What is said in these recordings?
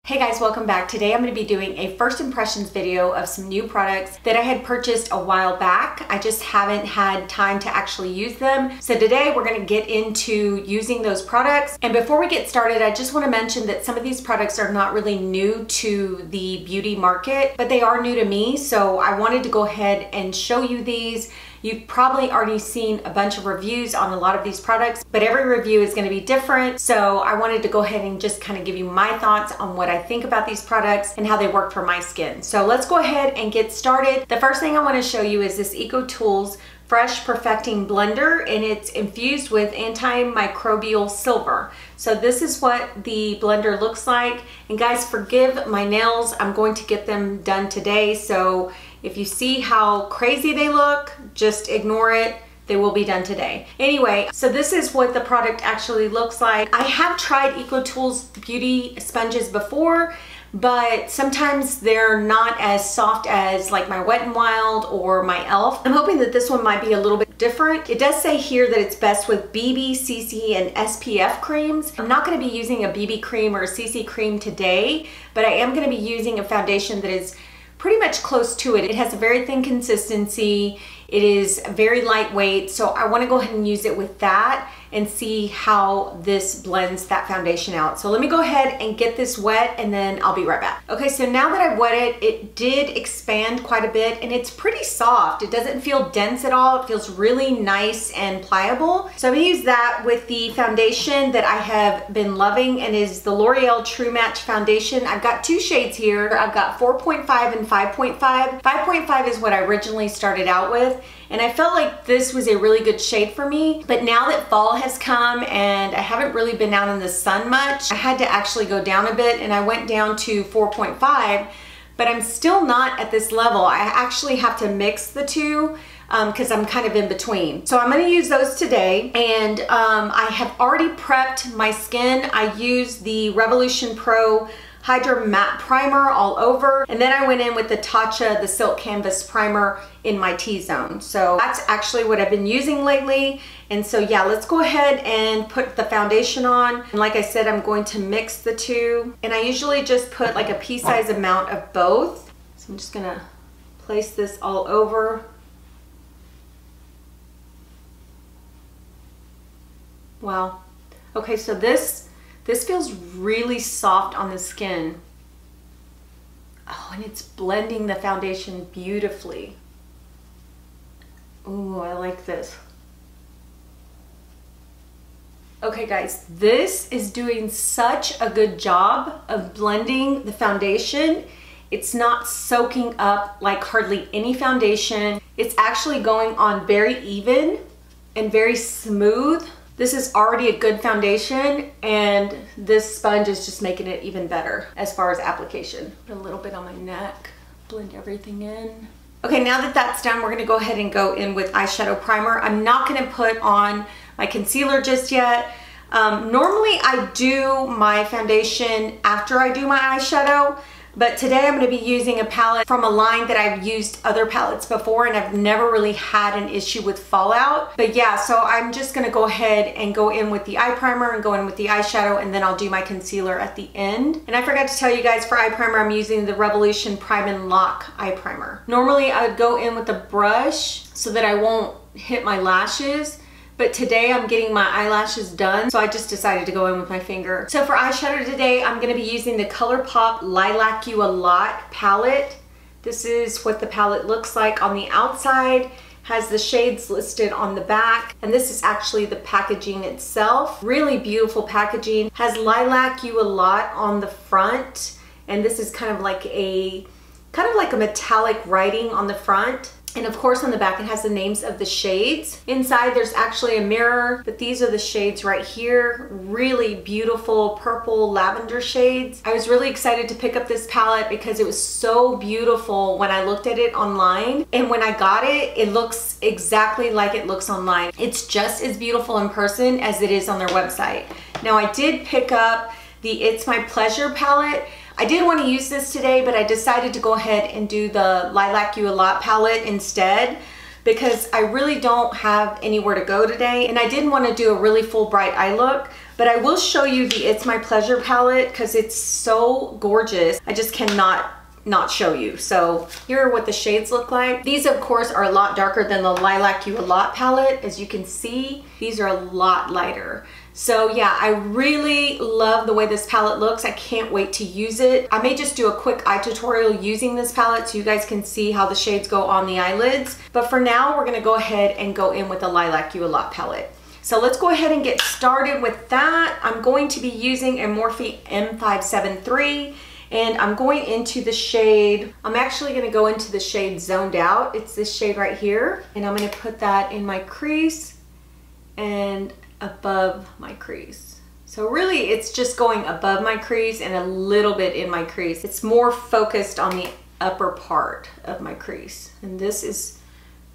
Hey guys, welcome back. Today I'm going to be doing a first impressions video of some new products that I had purchased a while back. I just haven't had time to actually use them. So today we're going to get into using those products. And before we get started, I just want to mention that some of these products are not really new to the beauty market, but they are new to me. So I wanted to go ahead and show you these. You've probably already seen a bunch of reviews on a lot of these products, but every review is going to be different. So I wanted to go ahead and just kind of give you my thoughts on what I think about these products and how they work for my skin. So let's go ahead and get started. The first thing I want to show you is this Ecotools Fresh Perfecting Blender, and it's infused with antimicrobial silver. So this is what the blender looks like. And guys, forgive my nails. I'm going to get them done today. So if you see how crazy they look, just ignore it. They will be done today. Anyway, so this is what the product actually looks like. I have tried Ecotools beauty sponges before, but sometimes they're not as soft as like my Wet n Wild or my e.l.f. I'm hoping that this one might be a little bit different. It does say here that it's best with BB, CC, and SPF creams. I'm not going to be using a BB cream or a CC cream today, but I am going to be using a foundation that is pretty much close to it. It has a very thin consistency. It is very lightweight, so I want to go ahead and use it with that and see how this blends that foundation out. So let me go ahead and get this wet and then I'll be right back. Okay, so now that I've wet it, it did expand quite a bit and it's pretty soft. It doesn't feel dense at all. It feels really nice and pliable. So I'm gonna use that with the foundation that I have been loving, and is the L'Oreal True Match Foundation. I've got two shades here. I've got 4.5 and 5.5. 5.5 is what I originally started out with, and I felt like this was a really good shade for me. But now that fall has come and I haven't really been out in the sun much, I had to actually go down a bit, and I went down to 4.5, but I'm still not at this level. I actually have to mix the two because I'm kind of in between. So I'm gonna use those today, and I have already prepped my skin. I used the Revolution Pro Hydra Matte Primer all over, and then I went in with the Tatcha, the Silk Canvas Primer in my T-zone. So that's actually what I've been using lately. And so yeah, let's go ahead and put the foundation on. And like I said, I'm going to mix the two. And I usually just put like a pea-sized amount of both. So I'm just gonna place this all over. Wow. Okay, so this feels really soft on the skin. Oh, and it's blending the foundation beautifully. Ooh, I like this. Okay guys, this is doing such a good job of blending the foundation. It's not soaking up like hardly any foundation. It's actually going on very even and very smooth. This is already a good foundation, and this sponge is just making it even better as far as application. Put a little bit on my neck, blend everything in. Okay, now that that's done, we're gonna go ahead and go in with eyeshadow primer. I'm not gonna put on my concealer just yet. Normally I do my foundation after I do my eyeshadow, but today I'm gonna be using a palette from a line that I've used other palettes before, and I've never really had an issue with fallout. But yeah, so I'm just gonna go ahead and go in with the eye primer and go in with the eyeshadow, and then I'll do my concealer at the end. And I forgot to tell you guys, for eye primer, I'm using the Revolution Prime and Lock eye primer. Normally I would go in with a brush so that I won't hit my lashes, but today I'm getting my eyelashes done, so I just decided to go in with my finger. So for eyeshadow today, I'm gonna be using the Colourpop Lilac You a Lot palette. This is what the palette looks like on the outside. Has the shades listed on the back, and this is actually the packaging itself. Really beautiful packaging. Has Lilac You a Lot on the front, and this is kind of like a metallic writing on the front. And of course on the back it has the names of the shades. Inside there's actually a mirror, but these are the shades right here. Really beautiful purple lavender shades. I was really excited to pick up this palette because it was so beautiful when I looked at it online. And when I got it, it looks exactly like it looks online. It's just as beautiful in person as it is on their website. Now I did pick up the It's My Pleasure palette. I did want to use this today, but I decided to go ahead and do the Lilac You a Lot palette instead, because I really don't have anywhere to go today, and I didn't want to do a really full bright eye look, But I will show you the It's My Pleasure palette because it's so gorgeous. I just cannot not show you. So here are what the shades look like. These of course are a lot darker than the Lilac You A Lot palette. As you can see, these are a lot lighter. So yeah, I really love the way this palette looks. I can't wait to use it. I may just do a quick eye tutorial using this palette so you guys can see how the shades go on the eyelids. But for now, we're gonna go ahead and go in with the Lilac You A Lot palette. So let's go ahead and get started with that. I'm going to be using a Morphe M573 and I'm going into the shade, I'm actually gonna go into the shade Zoned Out. It's this shade right here. And I'm gonna put that in my crease and above my crease. So really it's just going above my crease and a little bit in my crease. It's more focused on the upper part of my crease. And this is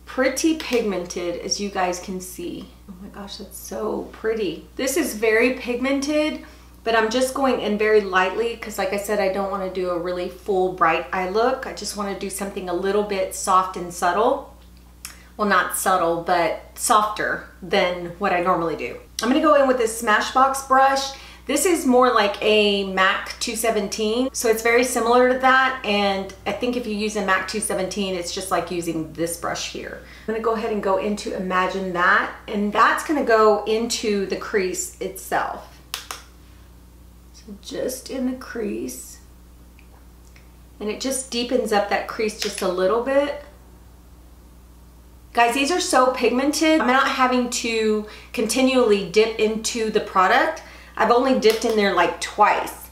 pretty pigmented, as you guys can see. Oh my gosh, that's so pretty. This is very pigmented, but I'm just going in very lightly because like I said, I don't want to do a really full bright eye look. I just want to do something a little bit soft and subtle. Well, not subtle, but softer than what I normally do. I'm gonna go in with this Smashbox brush. This is more like a MAC 217, so it's very similar to that. And I think if you use a MAC 217, it's just like using this brush here. I'm gonna go ahead and go into Imagine That, and that's gonna go into the crease itself. So just in the crease, and it just deepens up that crease just a little bit. Guys, these are so pigmented. I'm not having to continually dip into the product. I've only dipped in there like twice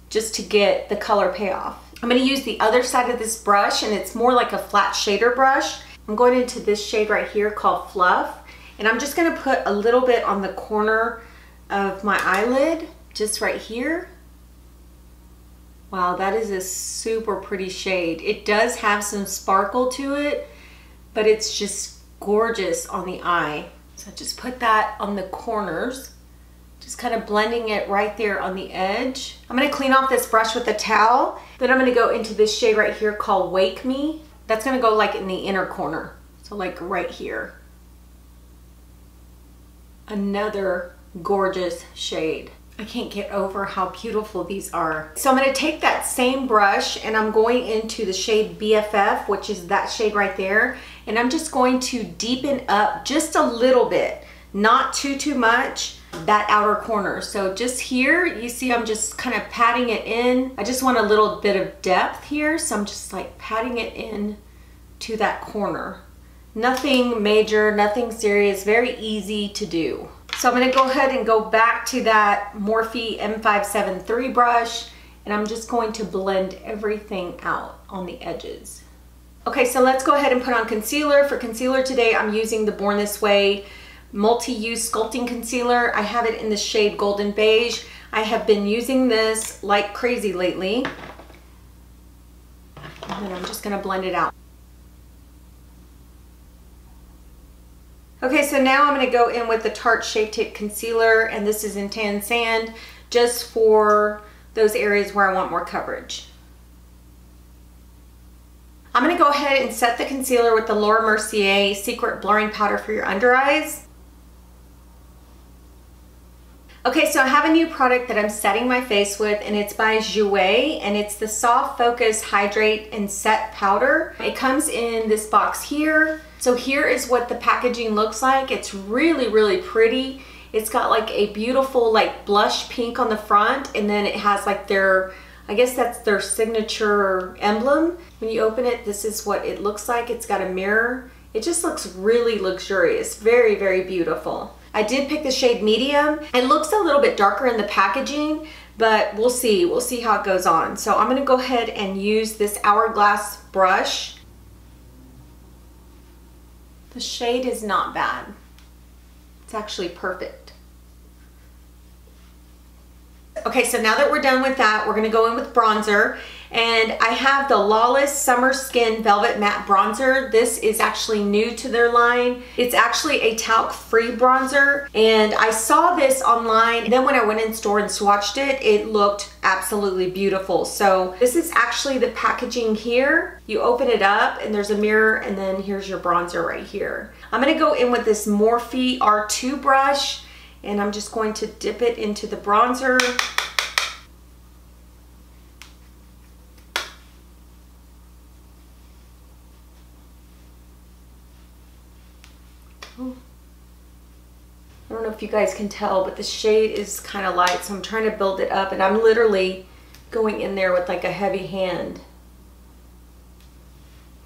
just to get the color payoff. I'm gonna use the other side of this brush, and it's more like a flat shader brush. I'm going into this shade right here called Fluff, and I'm just gonna put a little bit on the corner of my eyelid, just right here. Wow, that is a super pretty shade. It does have some sparkle to it, but it's just gorgeous on the eye. So just put that on the corners, just kind of blending it right there on the edge. I'm gonna clean off this brush with a towel. Then I'm gonna go into this shade right here called Wake Me. That's gonna go like in the inner corner. So like right here. Another gorgeous shade. I can't get over how beautiful these are. So I'm gonna take that same brush and I'm going into the shade BFF, which is that shade right there. And I'm just going to deepen up just a little bit, not too much, that outer corner. So just here, you see I'm just kind of patting it in. I just want a little bit of depth here. So I'm just like patting it in to that corner. Nothing major, nothing serious, very easy to do. So I'm gonna go ahead and go back to that Morphe M573 brush, and I'm just going to blend everything out on the edges. Okay, so let's go ahead and put on concealer. For concealer today, I'm using the Born This Way multi-use sculpting concealer. I have it in the shade Golden Beige. I have been using this like crazy lately. And then I'm just gonna blend it out. Okay, so now I'm gonna go in with the Tarte Shape Tape Concealer, and this is in Tan Sand, just for those areas where I want more coverage. I'm gonna go ahead and set the concealer with the Laura Mercier Secret Blurring Powder for your under eyes. Okay, so I have a new product that I'm setting my face with, and it's by Jouer, and it's the Soft Focus Hydrate and Set Powder. It comes in this box here. So here is what the packaging looks like. It's really pretty. It's got like a beautiful like blush pink on the front, and then it has like their, I guess that's their signature emblem. When you open it, this is what it looks like. It's got a mirror. It just looks really luxurious. Very beautiful. I did pick the shade Medium. It looks a little bit darker in the packaging, but we'll see. We'll see how it goes on. So I'm gonna go ahead and use this Hourglass brush. The shade is not bad. It's actually perfect. Okay, so now that we're done with that, we're gonna go in with bronzer. And I have the Lawless Summer Skin Velvet Matte Bronzer. This is actually new to their line. It's actually a talc-free bronzer. And I saw this online. And then when I went in store and swatched it, it looked absolutely beautiful. So this is actually the packaging here. You open it up and there's a mirror, and then here's your bronzer right here. I'm gonna go in with this Morphe R2 brush. And I'm just going to dip it into the bronzer. I don't know if you guys can tell, but the shade is kind of light, so I'm trying to build it up, and I'm literally going in there with like a heavy hand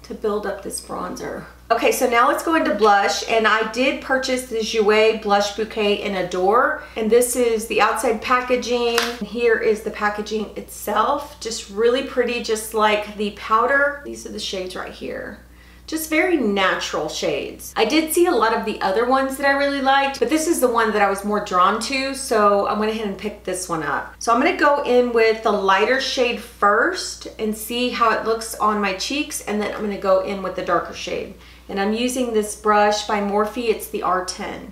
to build up this bronzer. Okay, so now let's go into blush, and I did purchase the Jouer Blush Bouquet in Adore, and this is the outside packaging. Here is the packaging itself, just really pretty, just like the powder. These are the shades right here. Just very natural shades. I did see a lot of the other ones that I really liked, but this is the one that I was more drawn to, so I went ahead and picked this one up. So I'm gonna go in with the lighter shade first and see how it looks on my cheeks, and then I'm gonna go in with the darker shade. And I'm using this brush by Morphe, it's the R10.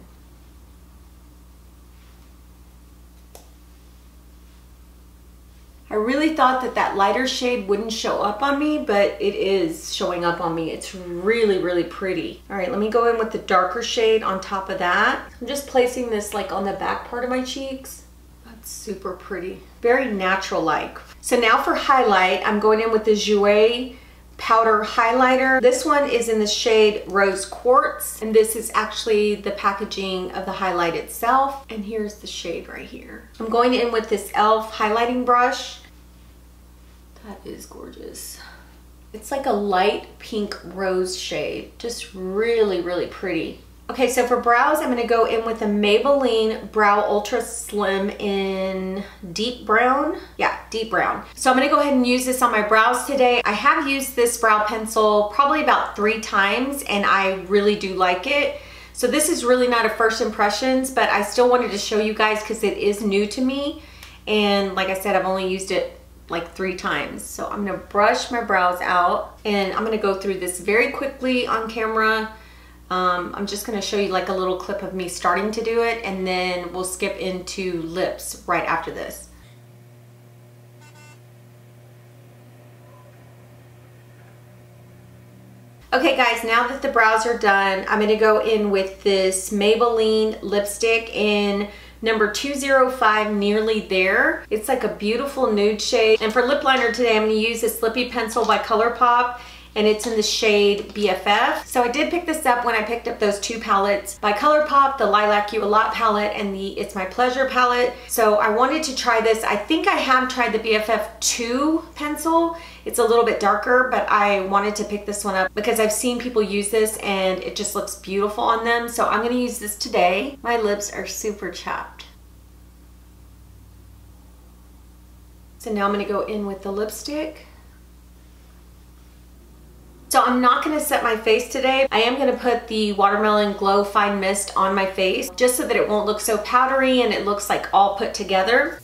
I really thought that that lighter shade wouldn't show up on me, but it is showing up on me. It's really, really pretty. All right, let me go in with the darker shade on top of that. I'm just placing this like on the back part of my cheeks. That's super pretty. Very natural-like. So now for highlight, I'm going in with the Jouer powder highlighter. This one is in the shade Rose Quartz, and this is actually the packaging of the highlight itself. And here's the shade right here. I'm going in with this e.l.f. highlighting brush. That is gorgeous. It's like a light pink rose shade. Just really, really pretty. Okay, so for brows, I'm gonna go in with a Maybelline Brow Ultra Slim in deep brown. Yeah, deep brown. So I'm gonna go ahead and use this on my brows today. I have used this brow pencil probably about 3 times, and I really do like it. So this is really not a first impressions, but I still wanted to show you guys because it is new to me. And like I said, I've only used it like 3 times. So I'm gonna brush my brows out, and I'm gonna go through this very quickly on camera. I'm just gonna show you like a little clip of me starting to do it, and then we'll skip into lips right after this. Okay guys, now that the brows are done, I'm gonna go in with this Maybelline lipstick in number 205, Nearly There. It's like a beautiful nude shade. And for lip liner today, I'm gonna use this Lippie pencil by Colourpop, and it's in the shade BFF. So I did pick this up when I picked up those 2 palettes by Colourpop, the Lilac You A Lot palette and the It's My Pleasure palette. So I wanted to try this. I think I have tried the BFF 2 pencil. It's a little bit darker, but I wanted to pick this one up because I've seen people use this and it just looks beautiful on them. So I'm gonna use this today. My lips are super chapped. So now I'm gonna go in with the lipstick. So I'm not gonna set my face today. I am gonna put the Watermelon Glow Fine Mist on my face just so that it won't look so powdery and it looks like all put together.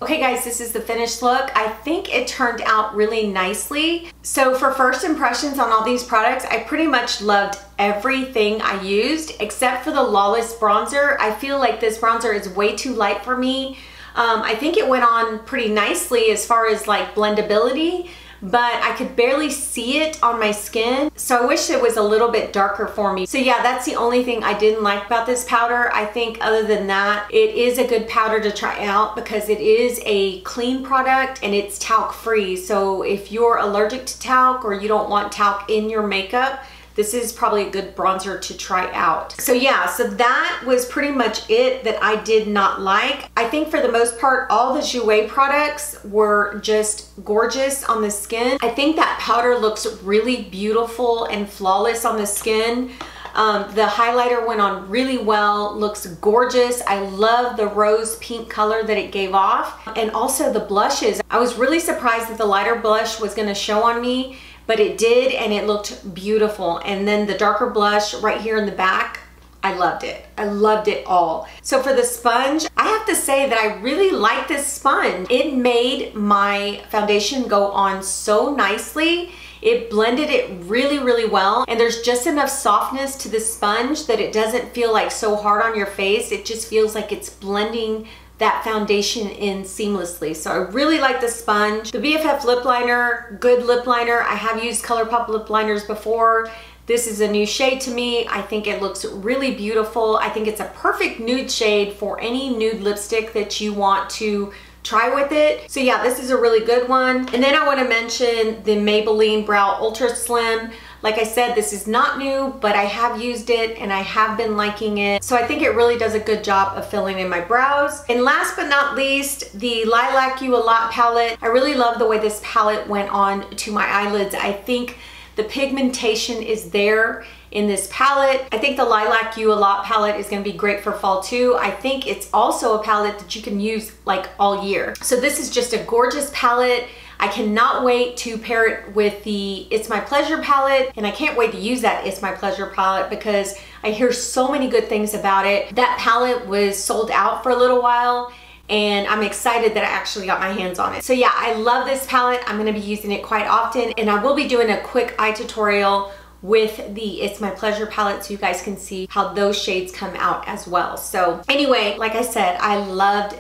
Okay guys, this is the finished look. I think it turned out really nicely. So for first impressions on all these products, I pretty much loved everything I used except for the Lawless bronzer. I feel like this bronzer is way too light for me. I think it went on pretty nicely as far as like blendability, but I could barely see it on my skin. So I wish it was a little bit darker for me. So yeah, that's the only thing I didn't like about this powder. I think other than that, it is a good powder to try out because it is a clean product and it's talc free. So if you're allergic to talc or you don't want talc in your makeup, this is probably a good bronzer to try out. So yeah, so that was pretty much it that I did not like. I think for the most part, all the Jouer products were just gorgeous on the skin. I think that powder looks really beautiful and flawless on the skin. The highlighter went on really well, looks gorgeous. I love the rose pink color that it gave off. And also the blushes. I was really surprised that the lighter blush was gonna show on me, but it did, and it looked beautiful. And then the darker blush right here in the back, I loved it. I loved it all. So for the sponge, I have to say that I really like this sponge. It made my foundation go on so nicely. It blended it really, really well. And there's just enough softness to the sponge that it doesn't feel like so hard on your face. It just feels like it's blending that foundation in seamlessly. So I really like the sponge. The BFF lip liner, good lip liner. I have used Colourpop lip liners before. This is a new shade to me. I think it looks really beautiful. I think it's a perfect nude shade for any nude lipstick that you want to try with it. So yeah, this is a really good one. And then I want to mention the Maybelline Brow Ultra Slim. Like I said, this is not new, but I have used it and I have been liking it. So I think it really does a good job of filling in my brows. And last but not least, the Lilac You a Lot palette. I really love the way this palette went on to my eyelids. I think the pigmentation is there in this palette. I think the Lilac You a Lot palette is gonna be great for fall too. I think it's also a palette that you can use like all year. So this is just a gorgeous palette. I cannot wait to pair it with the It's My Pleasure palette, and I can't wait to use that It's My Pleasure palette because I hear so many good things about it. That palette was sold out for a little while, and I'm excited that I actually got my hands on it. So yeah, I love this palette. I'm gonna be using it quite often, and I will be doing a quick eye tutorial with the It's My Pleasure palette so you guys can see how those shades come out as well. So anyway, like I said, I loved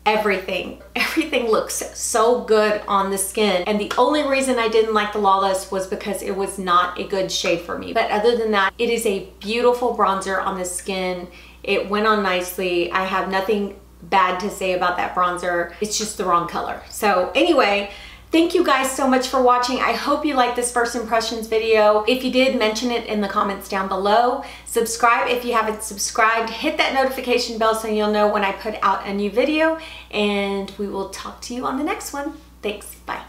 everything. Everything looks so good on the skin, and the only reason I didn't like the Lawless was because it was not a good shade for me. But other than that, it is a beautiful bronzer on the skin. It went on nicely. I have nothing bad to say about that bronzer. It's just the wrong color. So anyway, thank you guys so much for watching. I hope you liked this first impressions video. If you did, mention it in the comments down below. Subscribe if you haven't subscribed. Hit that notification bell so you'll know when I put out a new video, and we will talk to you on the next one. Thanks, bye.